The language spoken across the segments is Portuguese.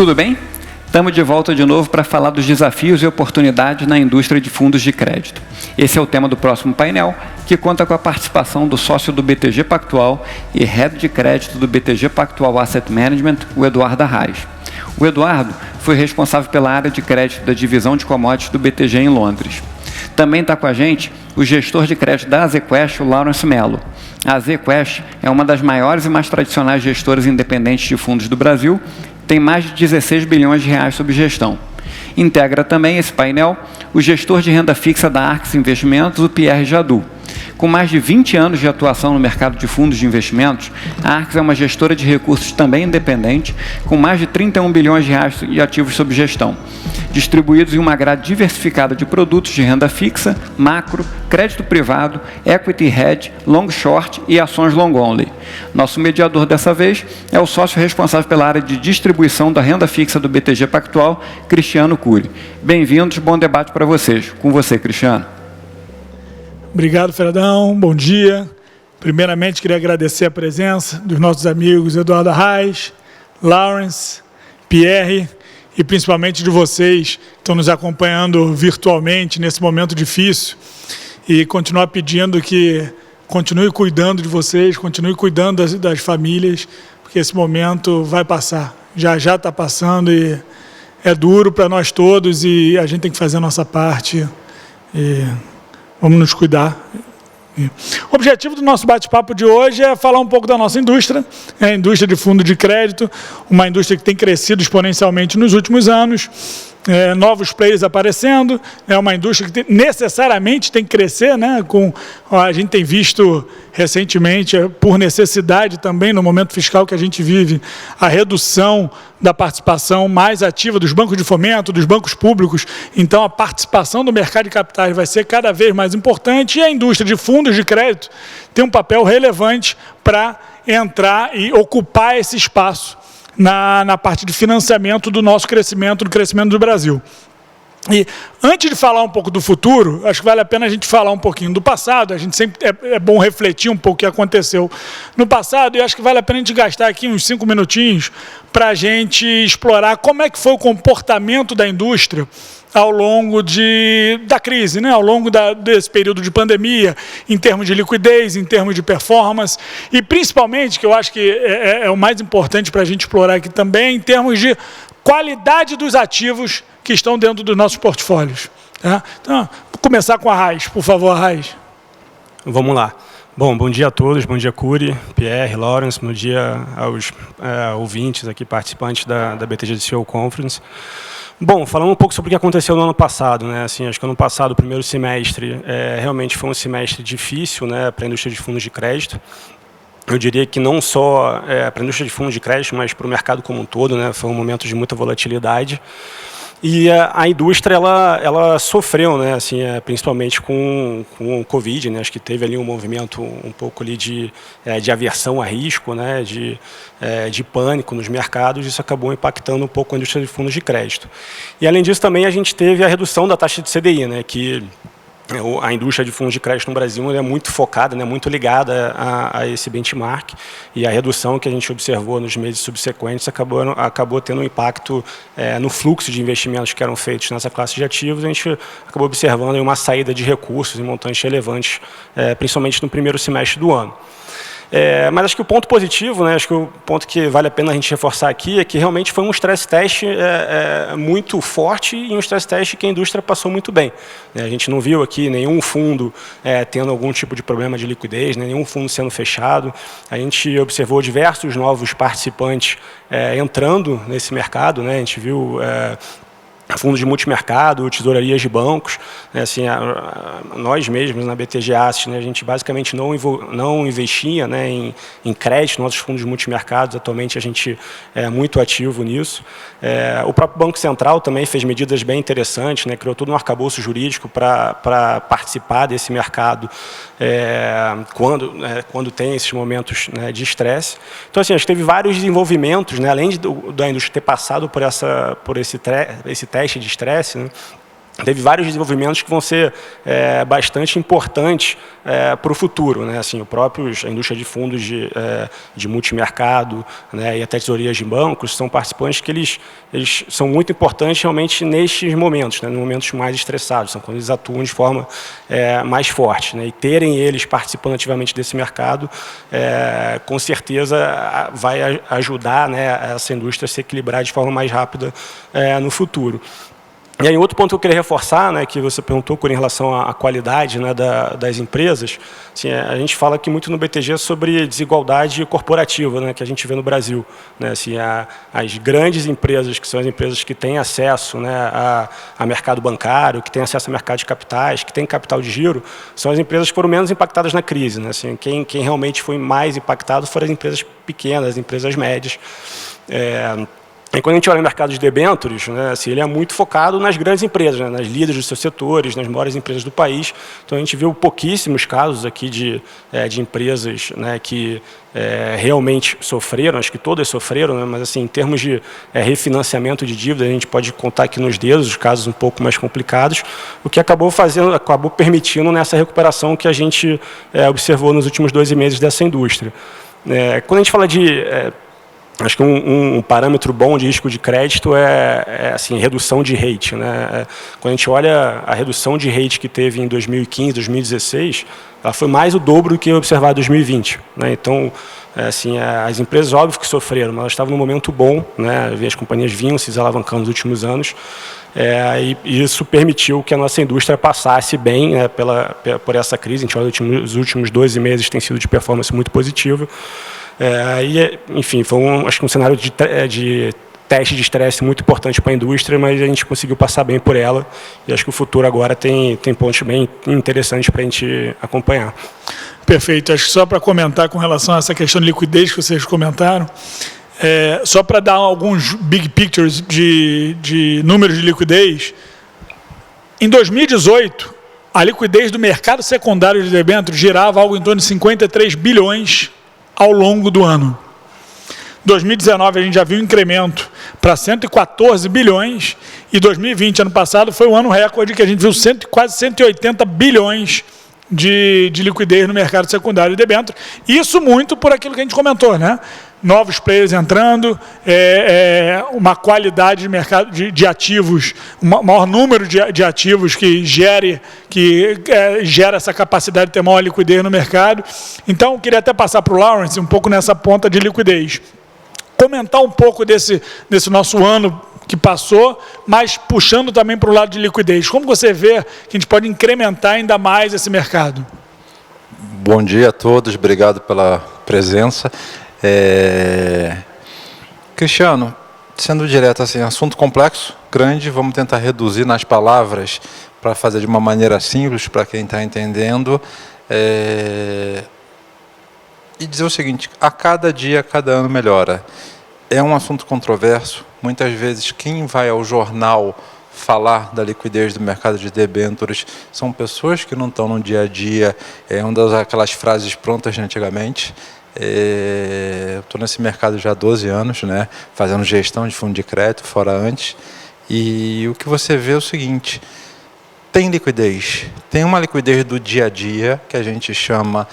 Tudo bem? Estamos de volta de novo para falar dos desafios e oportunidades na indústria de fundos de crédito. Esse é o tema do próximo painel, que conta com a participação do sócio do BTG Pactual e Head de Crédito do BTG Pactual Asset Management, o Eduardo Arraes. O Eduardo foi responsável pela área de crédito da divisão de commodities do BTG em Londres. Também está com a gente o gestor de crédito da Azequest, o Lawrence Mello. A Azequest é uma das maiores e mais tradicionais gestoras independentes de fundos do Brasil, tem mais de 16 bilhões de reais sob gestão. Integra também esse painel o gestor de renda fixa da Arx Investimentos, o Pierre Jadot. Com mais de 20 anos de atuação no mercado de fundos de investimentos, a Arx é uma gestora de recursos também independente, com mais de 31 bilhões de reais de ativos sob gestão, distribuídos em uma grade diversificada de produtos de renda fixa, macro, crédito privado, equity hedge, long short e ações long only. Nosso mediador dessa vez é o sócio responsável pela área de distribuição da renda fixa do BTG Pactual, Cristiano Cury. Bem-vindos, bom debate para vocês. Com você, Cristiano. Obrigado, Fredão. Bom dia. Primeiramente, queria agradecer a presença dos nossos amigos Eduardo Arraes, Lawrence, Pierre e principalmente de vocês que estão nos acompanhando virtualmente nesse momento difícil e continuar pedindo que continue cuidando de vocês, continue cuidando das famílias, porque esse momento vai passar. Já está passando e é duro para nós todos e a gente tem que fazer a nossa parte. Vamos nos cuidar. O objetivo do nosso bate-papo de hoje é falar um pouco da nossa indústria, a indústria de fundo de crédito, uma indústria que tem crescido exponencialmente nos últimos anos, novos players aparecendo, é uma indústria que necessariamente tem que crescer, né? A gente tem visto recentemente, por necessidade também, no momento fiscal que a gente vive, a redução da participação mais ativa dos bancos de fomento, dos bancos públicos. Então, a participação do mercado de capitais vai ser cada vez mais importante e a indústria de fundos de crédito tem um papel relevante para entrar e ocupar esse espaço na parte de financiamento do nosso crescimento, do crescimento do Brasil. E antes de falar um pouco do futuro, acho que vale a pena a gente falar um pouquinho do passado. A gente sempre é bom refletir um pouco o que aconteceu no passado e acho que vale a pena a gente gastar aqui uns 5 minutinhos para a gente explorar como é que foi o comportamento da indústria ao longo da crise, né? Ao longo desse período de pandemia, em termos de liquidez, em termos de performance e principalmente, que eu acho que é o mais importante para a gente explorar aqui também, em termos de qualidade dos ativos que estão dentro dos nossos portfólios. Tá? Então, vou começar com a Arraes, por favor, Arraes. Vamos lá. Bom dia a todos, bom dia Cury, Pierre, Lawrence, bom dia aos ouvintes aqui, participantes da BTG CEO Conference. Bom, falando um pouco sobre o que aconteceu no ano passado, né? Assim, acho que ano passado, o primeiro semestre, realmente foi um semestre difícil, né, para a indústria de fundos de crédito. Eu diria que não só para a indústria de fundos de crédito, mas para o mercado como um todo, né, foi um momento de muita volatilidade. E a indústria ela sofreu, né, assim, principalmente com o Covid, né, acho que teve ali um movimento um pouco ali de aversão a risco, né, de pânico nos mercados, isso acabou impactando um pouco a indústria de fundos de crédito. E além disso também a gente teve a redução da taxa de CDI, né, que a indústria de fundos de crédito no Brasil é muito focada, né, muito ligada a esse benchmark, e a redução que a gente observou nos meses subsequentes acabou tendo um impacto no fluxo de investimentos que eram feitos nessa classe de ativos. A gente acabou observando uma saída de recursos em montantes relevantes, principalmente no primeiro semestre do ano. Mas acho que o ponto positivo, né, acho que o ponto que vale a pena a gente reforçar aqui é que realmente foi um stress test muito forte e um stress test que a indústria passou muito bem. A gente não viu aqui nenhum fundo tendo algum tipo de problema de liquidez, né, nenhum fundo sendo fechado. A gente observou diversos novos participantes entrando nesse mercado, né, a gente viu fundos de multimercado, tesourarias de bancos, né, assim, nós mesmos na BTG Asset, né, a gente basicamente não investia, né, em crédito, nossos fundos de multimercados, atualmente a gente é muito ativo nisso. O próprio Banco Central também fez medidas bem interessantes, né, criou todo um arcabouço jurídico para participar desse mercado quando tem esses momentos, né, de estresse. Então, assim, a gente teve vários desenvolvimentos, né, além da indústria ter passado por esse teste de estresse, né, teve vários desenvolvimentos que vão ser bastante importantes para o futuro, né? Assim, a indústria de fundos de multimercado, né, e até tesourias de bancos são participantes que eles são muito importantes realmente nestes momentos, né, nos momentos mais estressados, são quando eles atuam de forma mais forte, né, e terem eles participando ativamente desse mercado, com certeza vai ajudar, né, essa indústria a se equilibrar de forma mais rápida no futuro. E aí, outro ponto que eu queria reforçar, né, que você perguntou em relação à qualidade, né, das empresas, assim, a gente fala aqui muito no BTG sobre desigualdade corporativa, né, que a gente vê no Brasil, né, assim, as grandes empresas, que são as empresas que têm acesso, né, a mercado bancário, que têm acesso a mercado de capitais, que têm capital de giro, são as empresas que foram menos impactadas na crise, né, assim, quem realmente foi mais impactado foram as empresas pequenas, as empresas médias. E quando a gente olha o mercado de debêntures, né, assim, ele é muito focado nas grandes empresas, né, nas líderes dos seus setores, nas maiores empresas do país. Então, a gente viu pouquíssimos casos aqui de empresas, né, que realmente sofreram, acho que todas sofreram, né, mas assim, em termos de refinanciamento de dívida, a gente pode contar aqui nos dedos os casos um pouco mais complicados, o que acabou permitindo nessa recuperação que a gente observou nos últimos 12 meses dessa indústria. Quando a gente fala de... acho que um parâmetro bom de risco de crédito assim, redução de rate, né? Quando a gente olha a redução de rate que teve em 2015, 2016, ela foi mais o dobro do que observado em 2020. Né? Então, assim, as empresas, óbvio que sofreram, mas elas estavam num momento bom, né? As companhias vinham se desalavancando nos últimos anos, e isso permitiu que a nossa indústria passasse bem, né, por essa crise. A gente olha os últimos 12 meses tem sido de performance muito positiva. Enfim, foi acho que um cenário de teste de estresse muito importante para a indústria, mas a gente conseguiu passar bem por ela, e acho que o futuro agora tem pontos bem interessantes para a gente acompanhar. Perfeito. Acho que só para comentar com relação a essa questão de liquidez que vocês comentaram, só para dar alguns big pictures de números de liquidez, em 2018, a liquidez do mercado secundário de debêntures girava algo em torno de 53 bilhões ao longo do ano. 2019 a gente já viu um incremento para 114 bilhões e 2020, ano passado, foi um ano recorde que a gente viu quase 180 bilhões de liquidez no mercado secundário de debêntures. Isso muito por aquilo que a gente comentou, né? Novos players entrando, uma qualidade de mercado de ativos, um maior número de ativos que gera essa capacidade de ter maior liquidez no mercado. Então, eu queria até passar para o Lawrence um pouco nessa ponta de liquidez. Comentar um pouco desse nosso ano que passou, mas puxando também para o lado de liquidez. Como você vê que a gente pode incrementar ainda mais esse mercado? Bom dia a todos, obrigado pela presença. Cristiano, sendo direto, assim, assunto complexo, grande, vamos tentar reduzir nas palavras para fazer de uma maneira simples para quem está entendendo. E dizer o seguinte, a cada dia, a cada ano melhora. É um assunto controverso, muitas vezes quem vai ao jornal falar da liquidez do mercado de debêntures são pessoas que não estão no dia a dia, uma daquelas frases prontas de antigamente. Eu estou nesse mercado já há 12 anos, né, fazendo gestão de fundo de crédito, fora antes, e o que você vê é o seguinte, tem liquidez, tem uma liquidez do dia a dia, que a gente chama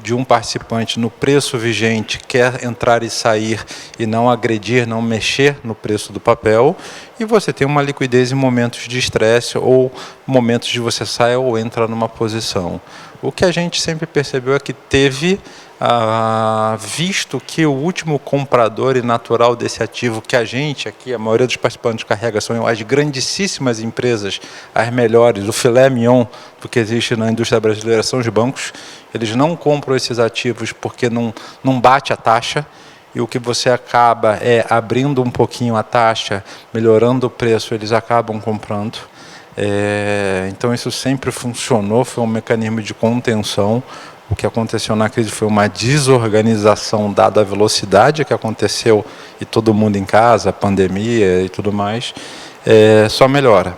de um participante no preço vigente, quer entrar e sair e não agredir, não mexer no preço do papel, e você tem uma liquidez em momentos de estresse ou momentos de você sair ou entra numa posição. O que a gente sempre percebeu é que teve, visto que o último comprador e natural desse ativo que a gente aqui, a maioria dos participantes carrega, são as grandíssimas empresas, as melhores, o filé mignon do que existe na indústria brasileira são os bancos. Eles não compram esses ativos porque não bate a taxa, e o que você acaba abrindo um pouquinho a taxa, melhorando o preço, eles acabam comprando. Então isso sempre funcionou, foi um mecanismo de contenção. O que aconteceu na crise foi uma desorganização dada a velocidade que aconteceu e todo mundo em casa, a pandemia e tudo mais, só melhora.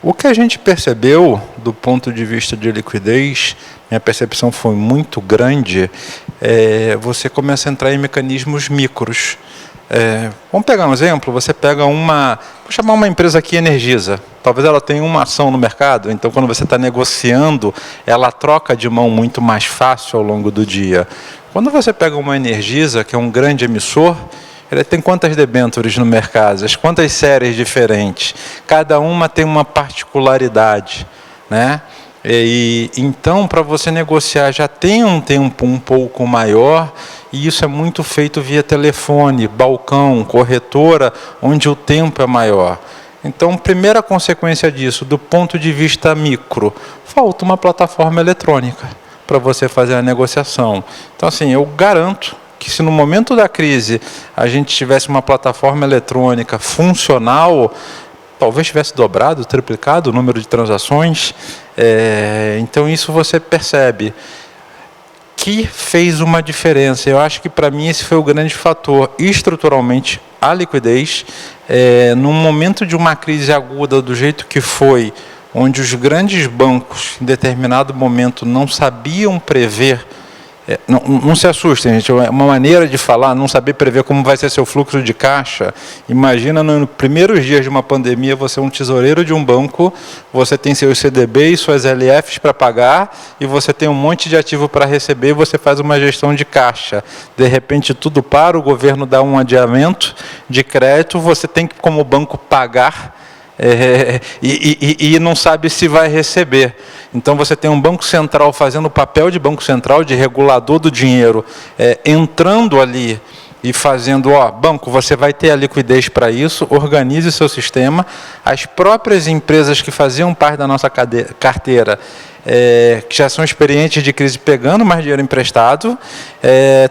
O que a gente percebeu do ponto de vista de liquidez, minha percepção foi muito grande, você começa a entrar em mecanismos micros. Vamos pegar um exemplo, você pega vou chamar uma empresa aqui, Energisa. Talvez ela tenha uma ação no mercado, então quando você está negociando, ela troca de mão muito mais fácil ao longo do dia. Quando você pega uma Energisa, que é um grande emissor, ele tem quantas debêntures no mercado? Quantas séries diferentes? Cada uma tem uma particularidade, né? Então, para você negociar, já tem um tempo um pouco maior, e isso é muito feito via telefone, balcão, corretora, onde o tempo é maior. Então, primeira consequência disso, do ponto de vista micro, falta uma plataforma eletrônica para você fazer a negociação. Então, assim, eu garanto que se no momento da crise a gente tivesse uma plataforma eletrônica funcional, talvez tivesse dobrado, triplicado o número de transações. Então, isso você percebe que fez uma diferença. Eu acho que, para mim, esse foi o grande fator. Estruturalmente, a liquidez, num momento de uma crise aguda do jeito que foi, onde os grandes bancos, em determinado momento, não sabiam prever. Não se assustem, gente, é uma maneira de falar, não saber prever como vai ser seu fluxo de caixa. Imagina, nos primeiros dias de uma pandemia, você é um tesoureiro de um banco, você tem seus CDB e suas LFs para pagar, e você tem um monte de ativo para receber, e você faz uma gestão de caixa. De repente, tudo para, o governo dá um adiamento de crédito, você tem que, como banco, pagar, e não sabe se vai receber. Então, você tem um Banco Central fazendo o papel de Banco Central, de regulador do dinheiro, entrando ali e fazendo, banco, você vai ter a liquidez para isso, organize o seu sistema. As próprias empresas que faziam parte da nossa carteira, que já são experientes de crise, pegando mais dinheiro emprestado,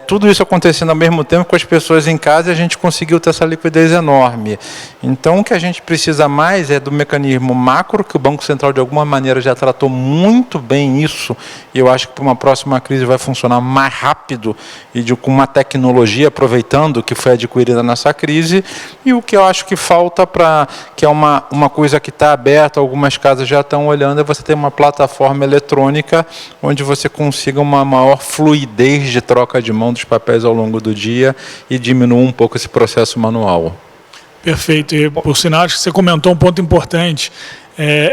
tudo isso acontecendo ao mesmo tempo com as pessoas em casa, e a gente conseguiu ter essa liquidez enorme. Então, o que a gente precisa mais é do mecanismo macro, que o Banco Central, de alguma maneira, já tratou muito bem isso, e eu acho que para uma próxima crise vai funcionar mais rápido, e com uma tecnologia, aproveitando que foi adquirida nessa crise. E o que eu acho que falta, que é uma coisa que está aberta, algumas casas já estão olhando, é você ter uma plataforma eletrônica onde você consiga uma maior fluidez de troca de mão dos papéis ao longo do dia e diminua um pouco esse processo manual. Perfeito. E, por sinal, acho que você comentou um ponto importante.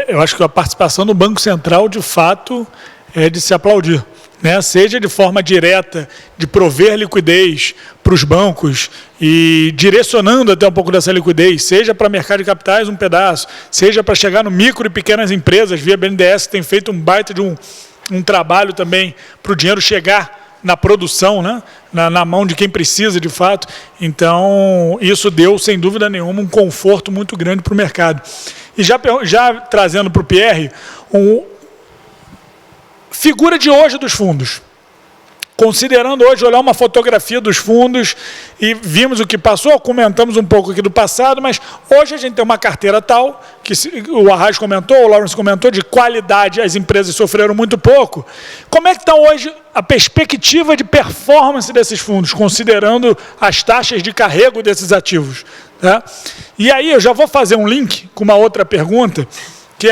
Eu acho que a participação do Banco Central, de fato, é de se aplaudir, né? Seja de forma direta, de prover liquidez para os bancos e direcionando até um pouco dessa liquidez, seja para mercado de capitais um pedaço, seja para chegar no micro e pequenas empresas, via BNDES, que tem feito um baita de um trabalho também para o dinheiro chegar na produção, né? na mão de quem precisa de fato. Então, isso deu, sem dúvida nenhuma, um conforto muito grande para o mercado. E já trazendo para o Pierre, figura de hoje dos fundos. Considerando hoje, olhar uma fotografia dos fundos e vimos o que passou, comentamos um pouco aqui do passado, mas hoje a gente tem uma carteira tal, que o Arraes comentou, o Lawrence comentou, de qualidade, as empresas sofreram muito pouco. Como é que está hoje a perspectiva de performance desses fundos, considerando as taxas de carrego desses ativos? Tá? E aí eu já vou fazer um link com uma outra pergunta, que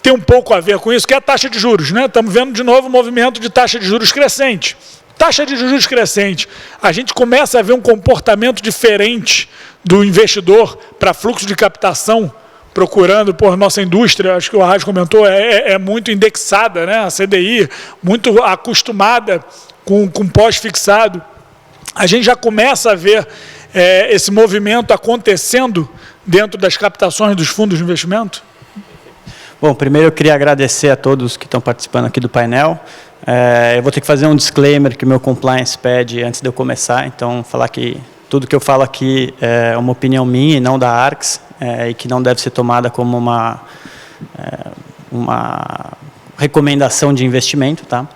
tem um pouco a ver com isso, que é a taxa de juros, né? Estamos vendo de novo o movimento de taxa de juros crescente. Taxa de juros crescente, a gente começa a ver um comportamento diferente do investidor para fluxo de captação, procurando por nossa indústria, acho que o Arraes comentou, é muito indexada, né? A CDI, muito acostumada com pós-fixado. A gente já começa a ver esse movimento acontecendo dentro das captações dos fundos de investimento? Bom, primeiro eu queria agradecer a todos que estão participando aqui do painel. Eu vou ter que fazer um disclaimer que o meu compliance pede antes de eu começar, então falar que tudo que eu falo aqui é uma opinião minha e não da Arx, e que não deve ser tomada como uma recomendação de investimento, tá?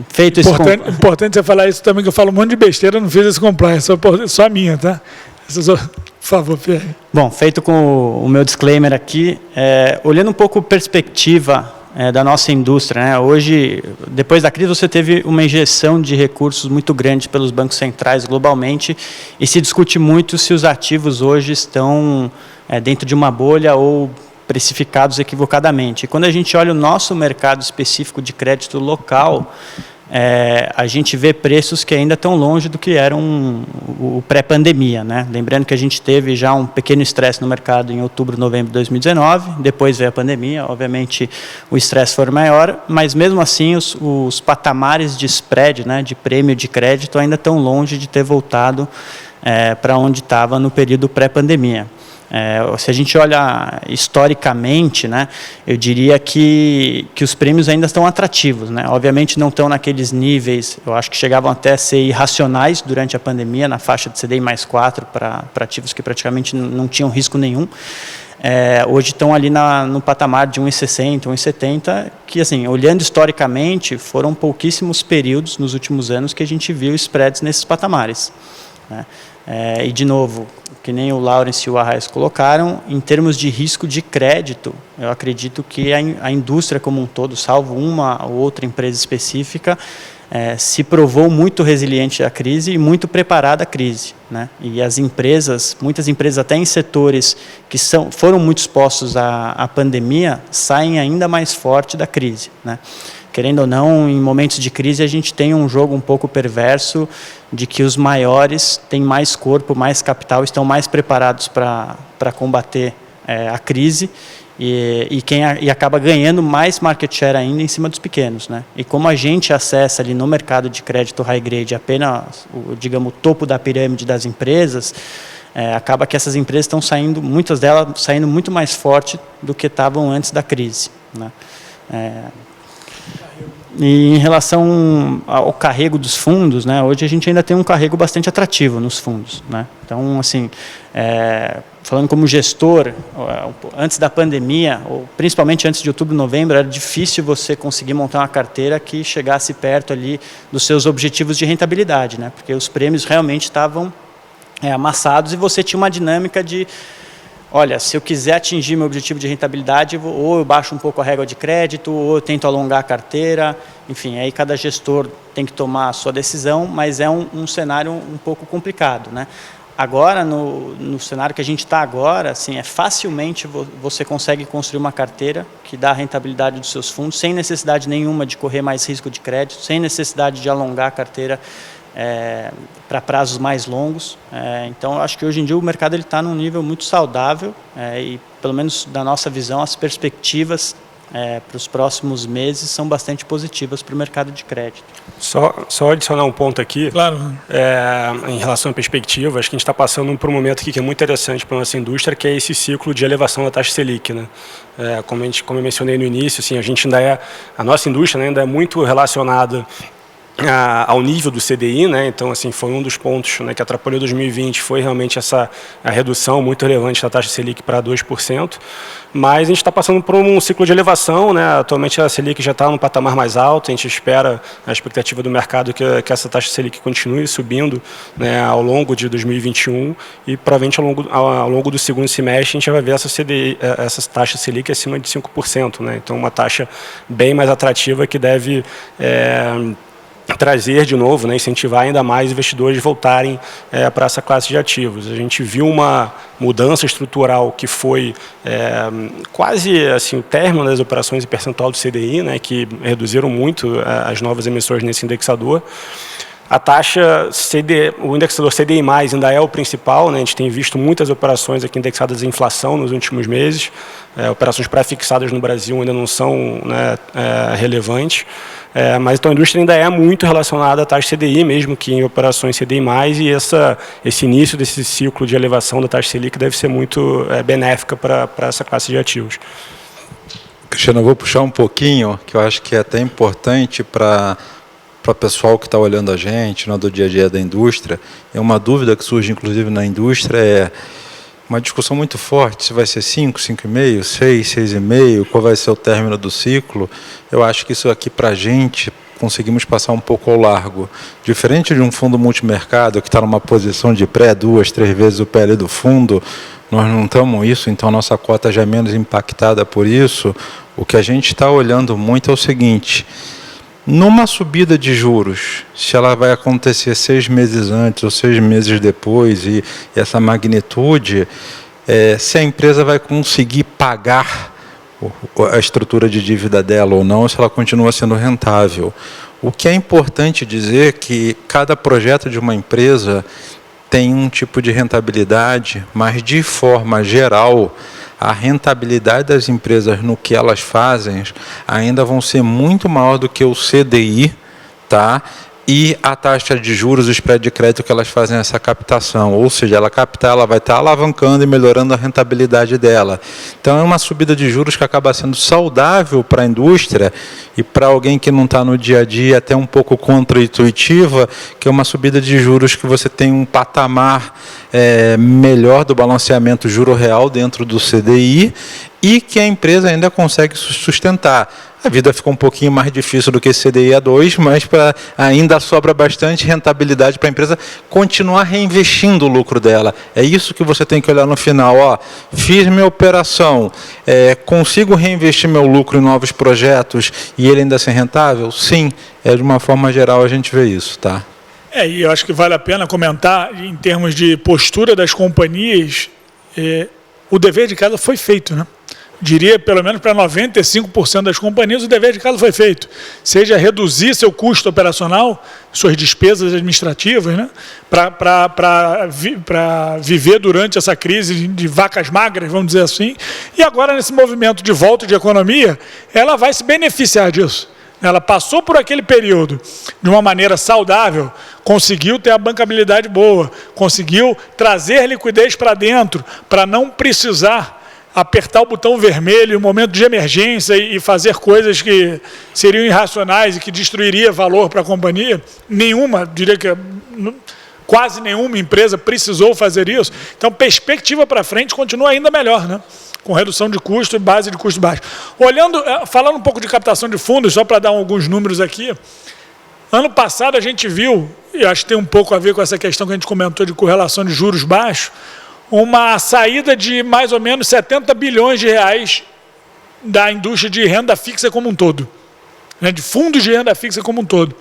Feito esse importante você falar isso também, que eu falo um monte de besteira, não fiz esse compliance, só a minha, tá? Por favor, Pierre. Bom, feito com o meu disclaimer aqui, olhando um pouco a perspectiva da nossa indústria, né? Hoje, depois da crise, você teve uma injeção de recursos muito grande pelos bancos centrais globalmente e se discute muito se os ativos hoje estão dentro de uma bolha ou precificados equivocadamente. E quando a gente olha o nosso mercado específico de crédito local, a gente vê preços que ainda estão longe do que eram o pré-pandemia, né? Lembrando que a gente teve já um pequeno estresse no mercado em outubro, novembro de 2019, depois veio a pandemia, obviamente o estresse foi maior, mas mesmo assim os patamares de spread, né, de prêmio de crédito, ainda estão longe de ter voltado para onde estava no período pré-pandemia. Se a gente olha historicamente, né, eu diria que os prêmios ainda estão atrativos, né? Obviamente não estão naqueles níveis, eu acho que chegavam até a ser irracionais durante a pandemia, na faixa de CDI mais 4 para ativos que praticamente não tinham risco nenhum. Hoje estão ali no patamar de 1,60, 1,70, que, assim, olhando historicamente, foram pouquíssimos períodos nos últimos anos que a gente viu spreads nesses patamares, né? E, de novo, que nem o Laurence e o Arraes colocaram, em termos de risco de crédito, eu acredito que a indústria como um todo, salvo uma ou outra empresa específica, se provou muito resiliente à crise e muito preparada à crise, né? E as empresas, muitas empresas até em setores que foram muito expostos à pandemia, saem ainda mais forte da crise, né? Querendo ou não, em momentos de crise, a gente tem um jogo um pouco perverso de que os maiores têm mais corpo, mais capital, estão mais preparados para combater a crise e acaba ganhando mais market share ainda em cima dos pequenos, né? E como a gente acessa ali no mercado de crédito high grade apenas digamos, o topo da pirâmide das empresas, acaba que essas empresas estão saindo, muitas delas saindo muito mais forte do que estavam antes da crise, né? E em relação ao carrego dos fundos, né, hoje a gente ainda tem um carrego bastante atrativo nos fundos, né? Então, assim, falando como gestor, antes da pandemia, ou principalmente antes de outubro, novembro, era difícil você conseguir montar uma carteira que chegasse perto ali dos seus objetivos de rentabilidade, né? Porque os prêmios realmente estavam amassados e você tinha uma dinâmica de: olha, se eu quiser atingir meu objetivo de rentabilidade, ou eu baixo um pouco a régua de crédito, ou eu tento alongar a carteira, enfim, aí cada gestor tem que tomar a sua decisão, mas é um cenário um pouco complicado, né? Agora, no cenário que a gente está agora, assim, facilmente você consegue construir uma carteira que dá a rentabilidade dos seus fundos, sem necessidade nenhuma de correr mais risco de crédito, sem necessidade de alongar a carteira para prazos mais longos. Então, eu acho que hoje em dia o mercado está num nível muito saudável e, pelo menos da nossa visão, as perspectivas para os próximos meses são bastante positivas para o mercado de crédito. Só adicionar um ponto aqui, Claro. Em relação à perspectiva, acho que a gente está passando por um momento aqui que é muito interessante para a nossa indústria, que é esse ciclo de elevação da taxa Selic, né? Como eu mencionei no início, assim, a nossa indústria, né, ainda é muito relacionada ao nível do CDI, né? Então, assim, foi um dos pontos, né, que atrapalhou 2020, foi realmente a redução muito relevante da taxa Selic para 2%, mas a gente está passando por um ciclo de elevação, né? Atualmente a Selic já está num patamar mais alto, a gente espera, a expectativa do mercado que essa taxa Selic continue subindo, né, ao longo de 2021 e provavelmente ao longo do segundo semestre a gente vai ver essa taxa Selic acima de 5%, né? Então, uma taxa bem mais atrativa que deve trazer de novo, né, incentivar ainda mais investidores voltarem para essa classe de ativos. A gente viu uma mudança estrutural que foi quase assim, o término das operações em percentual do CDI, né, que reduziram muito as novas emissões nesse indexador. A taxa o indexador CDI+, ainda é o principal, né? A gente tem visto muitas operações aqui indexadas à inflação nos últimos meses. Operações pré-fixadas no Brasil ainda não são, né, relevantes. Mas então a indústria ainda é muito relacionada à taxa CDI, mesmo que em operações CDI+, e esse início desse ciclo de elevação da taxa Selic deve ser muito benéfica para essa classe de ativos. Cristiano, eu vou puxar um pouquinho, que eu acho que é até importante para o pessoal que está olhando a gente, né, do dia a dia da indústria. É uma dúvida que surge, inclusive, na indústria, uma discussão muito forte, se vai ser 5, 5,5, 6, 6,5, qual vai ser o término do ciclo. Eu acho que isso aqui, para a gente, conseguimos passar um pouco ao largo. Diferente de um fundo multimercado, que está numa posição de pré 2, 3 vezes o PL do fundo, nós não estamos isso, então a nossa cota já é menos impactada por isso. O que a gente está olhando muito é o seguinte: numa subida de juros, se ela vai acontecer 6 meses antes ou 6 meses depois, e essa magnitude, se a empresa vai conseguir pagar a estrutura de dívida dela ou não, se ela continua sendo rentável. O que é importante dizer é que cada projeto de uma empresa tem um tipo de rentabilidade, mas, de forma geral, a rentabilidade das empresas no que elas fazem ainda vão ser muito maior do que o CDI, tá? E a taxa de juros, o spread de crédito que elas fazem essa captação. Ou seja, ela captar, ela vai estar alavancando e melhorando a rentabilidade dela. Então, é uma subida de juros que acaba sendo saudável para a indústria e para alguém que não está no dia a dia, até um pouco contra-intuitiva, que é uma subida de juros que você tem um patamar melhor do balanceamento juro real dentro do CDI e que a empresa ainda consegue sustentar. A vida ficou um pouquinho mais difícil do que esse CDI a 2, mas ainda sobra bastante rentabilidade para a empresa continuar reinvestindo o lucro dela. É isso que você tem que olhar no final. Ó, fiz minha operação, consigo reinvestir meu lucro em novos projetos e ele ainda ser rentável? Sim, de uma forma geral a gente vê isso, tá? E eu acho que vale a pena comentar, em termos de postura das companhias, o dever de casa foi feito, né? Diria, pelo menos para 95% das companhias, o dever de casa foi feito. Seja reduzir seu custo operacional, suas despesas administrativas, né? Para viver durante essa crise de vacas magras, vamos dizer assim. E agora, nesse movimento de volta de economia, ela vai se beneficiar disso. Ela passou por aquele período de uma maneira saudável, conseguiu ter a bancabilidade boa, conseguiu trazer liquidez para dentro, para não precisar apertar o botão vermelho em um momento de emergência e fazer coisas que seriam irracionais e que destruiria valor para a companhia. Nenhuma, diria que quase nenhuma empresa precisou fazer isso. Então, perspectiva para frente continua ainda melhor, né? Com redução de custo e base de custo baixo. Falando um pouco de captação de fundos, só para dar alguns números aqui, ano passado a gente viu, e acho que tem um pouco a ver com essa questão que a gente comentou de correlação de juros baixos, uma saída de mais ou menos 70 bilhões de reais da indústria de renda fixa como um todo, né, de fundos de renda fixa como um todo.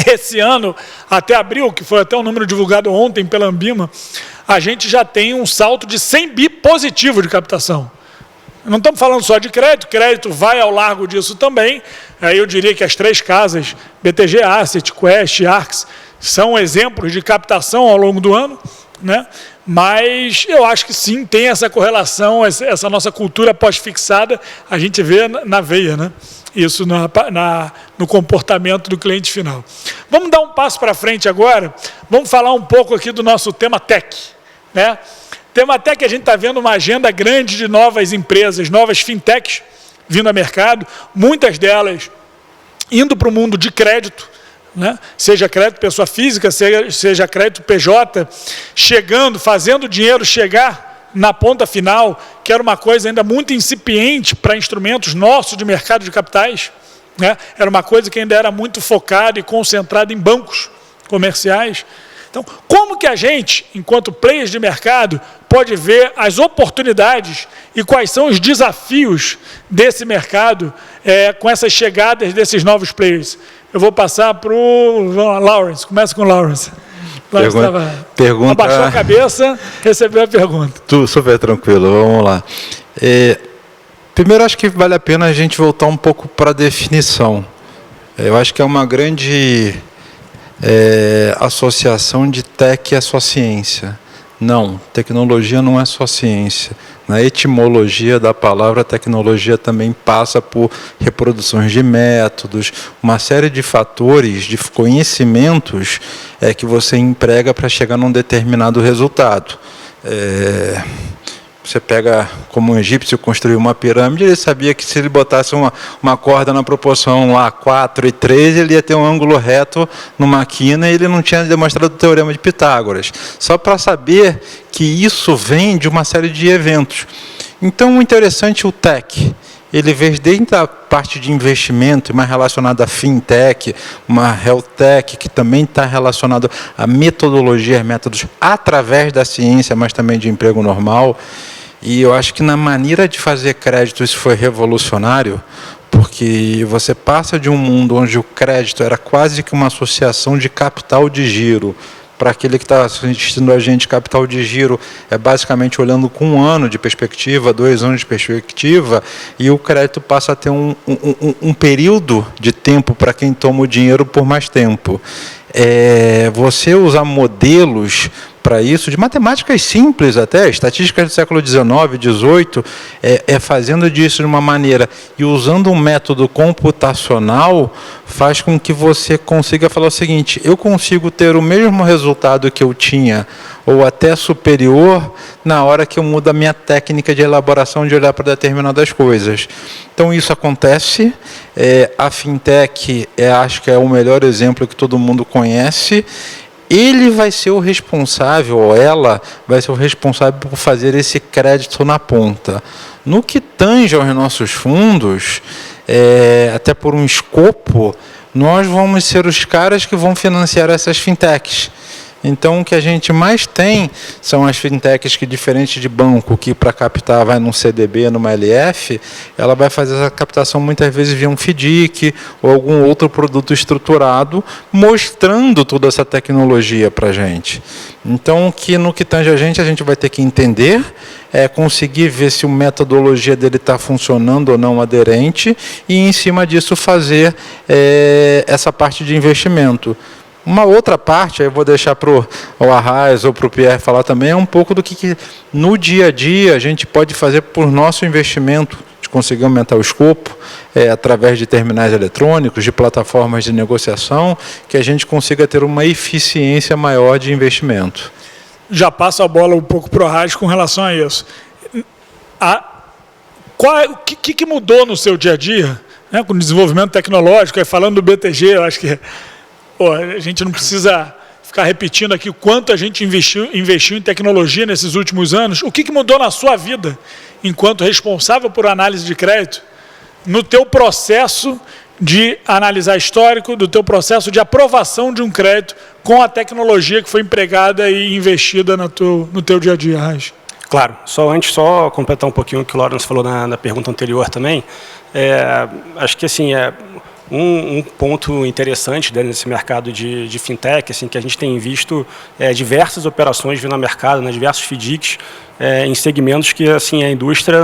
Esse ano, até abril, que foi até um número divulgado ontem pela Ambima, a gente já tem um salto de 100 bi positivo de captação. Não estamos falando só de crédito vai ao largo disso também. Aí eu diria que as três casas, BTG Asset, Quest, Arx, são exemplos de captação ao longo do ano, né? Mas eu acho que sim, tem essa correlação, essa nossa cultura pós-fixada, a gente vê na veia, né? Isso no comportamento do cliente final. Vamos dar um passo para frente agora, vamos falar um pouco aqui do nosso tema tech, né? Tema tech, a gente está vendo uma agenda grande de novas empresas, novas fintechs vindo ao mercado, muitas delas indo para o mundo de crédito, né? Seja crédito pessoa física, seja crédito PJ, chegando, fazendo o dinheiro chegar na ponta final, que era uma coisa ainda muito incipiente para instrumentos nossos de mercado de capitais, né? Era uma coisa que ainda era muito focada e concentrada em bancos comerciais. Então, como que a gente, enquanto players de mercado, pode ver as oportunidades e quais são os desafios desse mercado com essas chegadas desses novos players? Eu vou passar para o Lawrence. Começa com o Lawrence. Pergunta... Abaixou a cabeça, recebeu a pergunta. Super tranquilo, vamos lá. Primeiro, acho que vale a pena a gente voltar um pouco para a definição. Eu acho que é uma grande associação de tech é só ciência. Não, tecnologia não é só ciência. Na etimologia da palavra, tecnologia também passa por reproduções de métodos, uma série de fatores, de conhecimentos que você emprega para chegar num determinado resultado. Você pega como um egípcio construiu uma pirâmide, ele sabia que se ele botasse uma corda na proporção lá 4 e 3, ele ia ter um ângulo reto numa quina e ele não tinha demonstrado o teorema de Pitágoras. Só para saber que isso vem de uma série de eventos. Então, o interessante é o tech. Ele vem desde a parte de investimento, mais relacionada a fintech, uma health tech, que também está relacionado a metodologia, métodos através da ciência, mas também de emprego normal. E eu acho que na maneira de fazer crédito isso foi revolucionário, porque você passa de um mundo onde o crédito era quase que uma associação de capital de giro para aquele que está assistindo a gente, capital de giro é basicamente olhando com 1 ano de perspectiva, 2 anos de perspectiva, e o crédito passa a ter um período de tempo para quem toma o dinheiro por mais tempo. Você usar modelos para isso, de matemáticas simples até, estatísticas do século XIX, XVIII, fazendo disso de uma maneira e usando um método computacional, faz com que você consiga falar o seguinte: eu consigo ter o mesmo resultado que eu tinha, ou até superior, na hora que eu mudo a minha técnica de elaboração, de olhar para determinadas coisas. Então, isso acontece. A fintech, acho que é o melhor exemplo que todo mundo conhece. Ele vai ser o responsável, ou ela vai ser o responsável por fazer esse crédito na ponta. No que tange aos nossos fundos, até por um escopo, nós vamos ser os caras que vão financiar essas fintechs. Então, o que a gente mais tem são as fintechs que, diferente de banco, que para captar vai num CDB, numa LF, ela vai fazer essa captação muitas vezes via um FDIC ou algum outro produto estruturado, mostrando toda essa tecnologia para a gente. Então, no que tange a gente vai ter que entender, conseguir ver se a metodologia dele está funcionando ou não aderente, e, em cima disso, fazer essa parte de investimento. Uma outra parte, aí eu vou deixar para o Arraes ou para o Pierre falar também, é um pouco do que no dia a dia a gente pode fazer por nosso investimento, de conseguir aumentar o escopo, através de terminais eletrônicos, de plataformas de negociação, que a gente consiga ter uma eficiência maior de investimento. Já passo a bola um pouco para o Arraes com relação a isso. O que mudou no seu dia a dia, né, com o desenvolvimento tecnológico? Falando do BTG, eu acho que a gente não precisa ficar repetindo aqui o quanto a gente investiu em tecnologia nesses últimos anos. O que mudou na sua vida, enquanto responsável por análise de crédito, no teu processo de analisar histórico, do teu processo de aprovação de um crédito com a tecnologia que foi empregada e investida no teu dia a dia, Arraes? Claro, só completar um pouquinho o que o Lawrence falou na pergunta anterior também. Acho que assim, um ponto interessante dentro desse mercado de fintech, assim, que a gente tem visto diversas operações vindo ao mercado, né, diversos FDICs, em segmentos que assim a indústria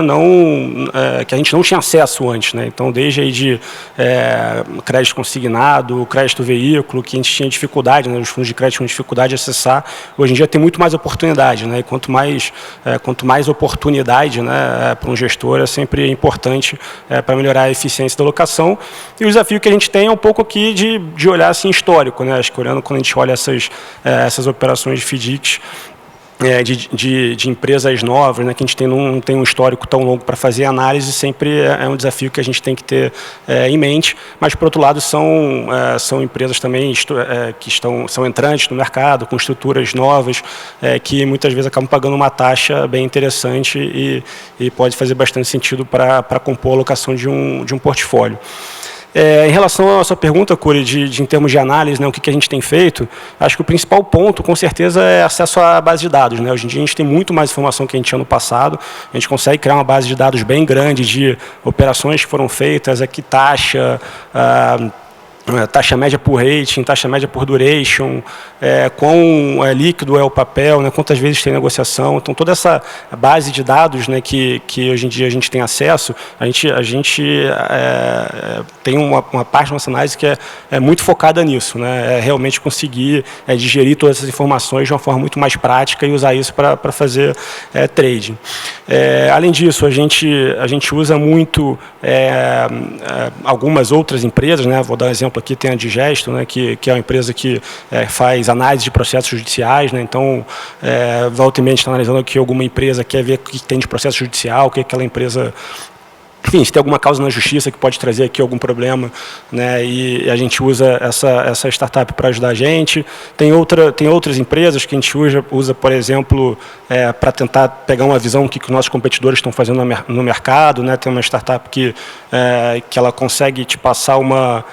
que a gente não tinha acesso antes, né? Então, desde aí de crédito consignado, crédito veículo, que a gente tinha dificuldade, né, os fundos de crédito tinham dificuldade de acessar, hoje em dia tem muito mais oportunidade, né? E quanto mais oportunidade, né, para um gestor, é sempre importante para melhorar a eficiência da alocação. E o desafio que a gente tem é um pouco aqui de olhar assim histórico, né? Acho que olhando quando a gente olha essas operações de FDICs, de empresas novas, né, que a gente não tem um histórico tão longo para fazer análise, sempre é um desafio que a gente tem que ter em mente, mas, por outro lado, são empresas também que são entrantes no mercado, com estruturas novas, que muitas vezes acabam pagando uma taxa bem interessante e pode fazer bastante sentido para compor a alocação de um portfólio. Em relação à sua pergunta, Curi, em termos de análise, né, o que a gente tem feito, acho que o principal ponto, com certeza, é acesso à base de dados, né? Hoje em dia a gente tem muito mais informação que a gente tinha no passado, a gente consegue criar uma base de dados bem grande de operações que foram feitas, que taxa média por rating, taxa média por duration, quão líquido é o papel, né, quantas vezes tem negociação. Então, toda essa base de dados, né, que hoje em dia a gente tem acesso, a gente tem uma parte da nossa análise que é muito focada nisso, né, realmente conseguir digerir todas essas informações de uma forma muito mais prática e usar isso para fazer trading. Além disso, a gente usa muito algumas outras empresas, né, vou dar um exemplo aqui, tem a Digesto, né, que é uma empresa que faz análise de processos judiciais, né, então, volta e meia, a gente está analisando aqui alguma empresa, quer ver o que tem de processo judicial, o que aquela empresa... Enfim, se tem alguma causa na justiça que pode trazer aqui algum problema, né, e a gente usa essa startup para ajudar a gente. Tem outras empresas que a gente usa, por exemplo, para tentar pegar uma visão do que os nossos competidores estão fazendo no mercado, né. Tem uma startup que ela consegue te passar uma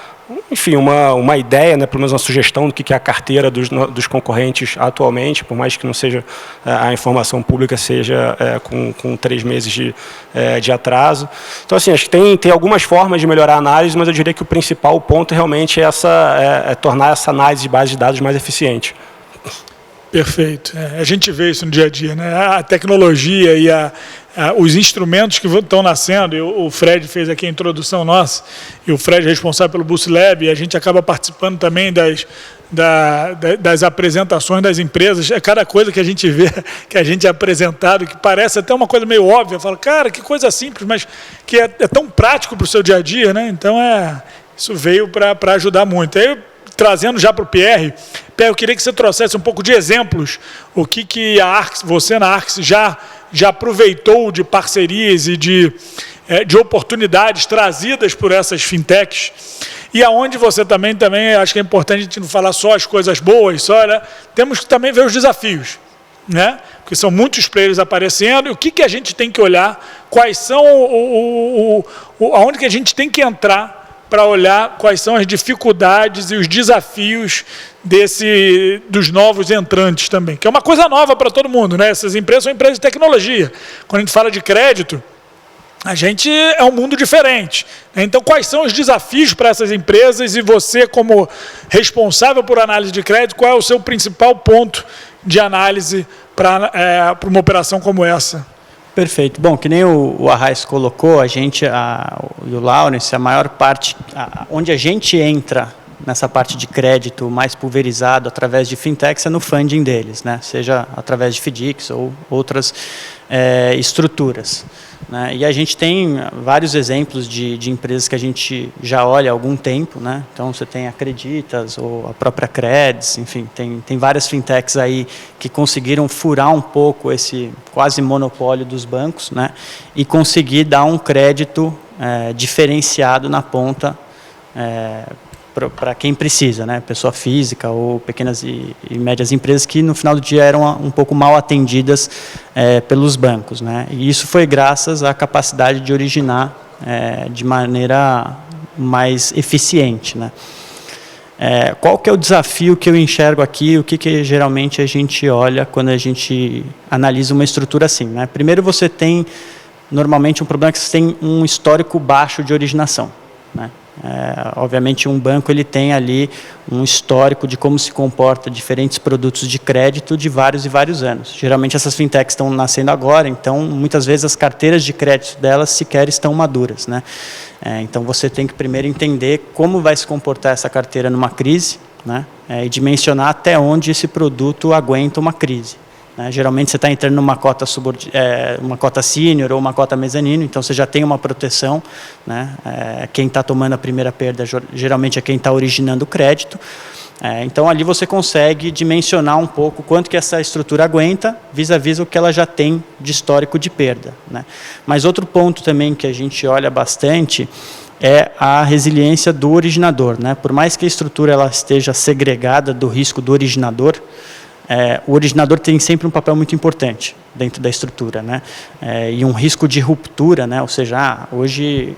ideia, né, pelo menos uma sugestão do que é a carteira dos concorrentes atualmente, por mais que não seja a informação pública seja com 3 meses de atraso. Então, assim, acho que tem algumas formas de melhorar a análise, mas eu diria que o principal ponto realmente é tornar essa análise de base de dados mais eficiente. Perfeito. A gente vê isso no dia a dia, né? A tecnologia e os instrumentos que estão nascendo, e o Fred fez aqui a introdução nossa, e o Fred é responsável pelo Boost Lab, e a gente acaba participando também das apresentações das empresas. É cada coisa que a gente vê, que a gente é apresentado, que parece até uma coisa meio óbvia. Fala, cara, que coisa simples, mas que é tão prático para o seu dia a dia, né? Então, isso veio para ajudar muito. Aí, trazendo já para o Pierre, eu queria que você trouxesse um pouco de exemplos, o que a Arx, você na Arx já aproveitou de parcerias e de oportunidades trazidas por essas fintechs, e aonde você também acho que é importante a gente não falar só as coisas boas, né? Temos que também ver os desafios, né? Porque são muitos players aparecendo, e o que a gente tem que olhar, quais são aonde que a gente tem que entrar para olhar quais são as dificuldades e os desafios dos novos entrantes também, que é uma coisa nova para todo mundo, né? Essas empresas são empresas de tecnologia. Quando a gente fala de crédito, a gente é um mundo diferente, né? Então, quais são os desafios para essas empresas, e você, como responsável por análise de crédito, qual é o seu principal ponto de análise para uma operação como essa? Perfeito. Bom, que nem o Arraes colocou, a gente, e o Laurence, a maior parte, onde a gente entra nessa parte de crédito mais pulverizado através de fintechs é no funding deles, né? Seja através de FDICs ou outras estruturas, né? E a gente tem vários exemplos de empresas que a gente já olha há algum tempo, né? Então, você tem a Creditas ou a própria Creds, enfim, tem várias fintechs aí que conseguiram furar um pouco esse quase monopólio dos bancos, né? E conseguir dar um crédito diferenciado na ponta para quem precisa, né? Pessoa física ou pequenas e médias empresas que no final do dia eram um pouco mal atendidas pelos bancos, né? E isso foi graças à capacidade de originar de maneira mais eficiente, né? Qual que é o desafio que eu enxergo aqui, o que geralmente a gente olha quando a gente analisa uma estrutura assim, né? Primeiro, você tem normalmente um problema que você tem um histórico baixo de originação, né? Obviamente, um banco ele tem ali um histórico de como se comporta diferentes produtos de crédito de vários e vários anos. Geralmente, essas fintechs estão nascendo agora, então, muitas vezes, as carteiras de crédito delas sequer estão maduras, né? Então, você tem que primeiro entender como vai se comportar essa carteira numa crise, né? E dimensionar até onde esse produto aguenta uma crise. Geralmente você está entrando numa cota uma cota sênior ou uma cota mezanino, então você já tem uma proteção, né? Quem está tomando a primeira perda geralmente é quem está originando o crédito. Então ali você consegue dimensionar um pouco quanto que essa estrutura aguenta vis-à-vis o que ela já tem de histórico de perda, né? Mas outro ponto também que a gente olha bastante é a resiliência do originador, né? Por mais que a estrutura ela esteja segregada do risco do originador, o originador tem sempre um papel muito importante dentro da estrutura, né? E um risco de ruptura, né? Ou seja, hoje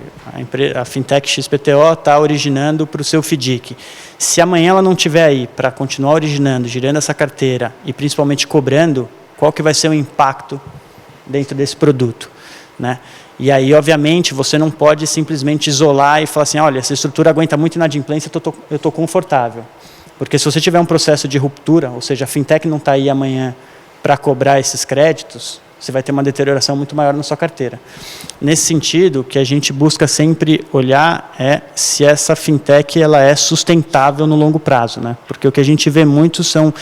a fintech XPTO está originando para o seu FDIC. Se amanhã ela não estiver aí para continuar originando, girando essa carteira e principalmente cobrando, qual que vai ser o impacto dentro desse produto, né? E aí, obviamente, você não pode simplesmente isolar e falar assim, olha, essa estrutura aguenta muito inadimplência, eu estou confortável. Porque se você tiver um processo de ruptura, ou seja, a fintech não está aí amanhã para cobrar esses créditos, você vai ter uma deterioração muito maior na sua carteira. Nesse sentido, o que a gente busca sempre olhar é se essa fintech ela é sustentável no longo prazo, né? Porque o que a gente vê muito são